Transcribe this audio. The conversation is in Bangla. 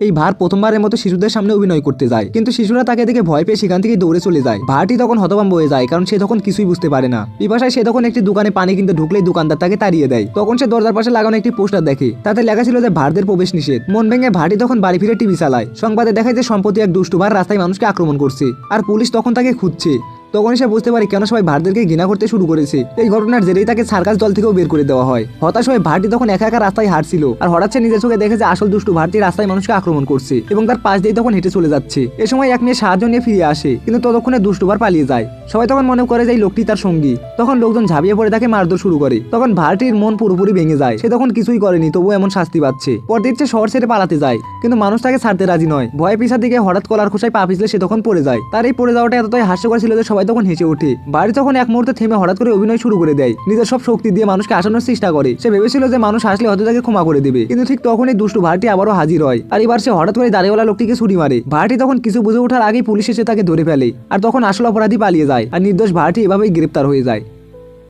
এই ভার প্রথমবারের মতো শিশুদের সামনে অভিনয় করতে যায়, কিন্তু শিশুরা তাকে দেখে ভয় পেয়ে সেখান থেকে দৌড়ে চলে যায়। ভারটি তখন হতভম্ব হয়ে যায়, কারণ সে তখন কিছুই বুঝতে পারে না। পিপাসায় সে তখন একটি দোকানে পানি কিনতে ঢুকলেই দোকানদার তাকে তাড়িয়ে দেয়। তখন সে দরজার পাশে লাগানো একটি পোস্টার দেখে, তাতে লেখা ছিল যে ভারদের প্রবেশ নিষেধ। মন ভেঙে ভারটি তখন বাড়ি ফিরে টিভি চালায়। সংবাদে দেখায় যে সম্প্রতি এক দুষ্টু ভার রাস্তায় মানুষকে আক্রমণ করছে, আর পুলিশ তখন তাকে খুঁজছে। তখন সে বুঝতে পারে কেন সবাই ভারদেরকে ঘৃণা করতে শুরু করেছে। এই ঘটনার জেরেই তাকে সার্কাস দল থেকেও বের করে দেওয়া হয়। হতাশ হয়ে ভারটি তখন একা একা রাস্তায় হাঁটছিল, আর হঠাৎ সে নিজের চোখে দেখে যে আসল দুষ্টু ভারটি রাস্তায় মানুষকে আক্রমণ করছে এবং তার পাশ দিয়ে তখন হেঁটে চলে যাচ্ছে। এ সময় এক মেয়ে সাহায্য নিয়ে ফিরে আসে, কিন্তু ততক্ষণে দুষ্টু ভার পালিয়ে যায়। সবাই তখন মনে করে যে এই লোকটি তার সঙ্গী। তখন লোকজন ঝাঁপিয়ে পড়ে তাকে মারধর শুরু করে। তখন ভারটির মন পুরোপুরি ভেঙে যায়। সে তখন কিছুই করেনি, তবুও এমন শাস্তি পাচ্ছে। পরদিন সে শহর ছেড়ে পালাতে যায়, কিন্তু মানুষ তাকে ছাড়তে রাজি নয়। ভয়ে পিছার দিকে হঠাৎ কলার খোসায় পা পিছলে সে তখন পড়ে যায়। তার এই পড়ে যাওয়াটা এতটাই হাস্যকর ছিল যে সবাই তখন হেসে ওঠে। বাড়ি তখন এক মুহূর্তে থেমে হঠাৎ করে অভিনয় শুরু করে দেয়। নিজের সব শক্তি দিয়ে মানুষকে আসানোর চেষ্টা করে। সে ভেবেছিল যে মানুষ আসলে হয়তো তাকে ক্ষমা করে দেবে, কিন্তু ঠিক তখনই দুষ্টু ভারটি আবারও হাজির হয়। আর এবার সে হঠাৎ করে দাড়িওয়ালা লোকটিকে ছুরি মারে। ভারটি তখন কিছু বুঝে ওঠার আগেই পুলিশ এসে তাকে ধরে ফেলে, আর তখন আসল অপরাধী পালিয়ে যায়, আর নির্দোষ ভারটি এভাবেই গ্রেপ্তার হয়ে যায়।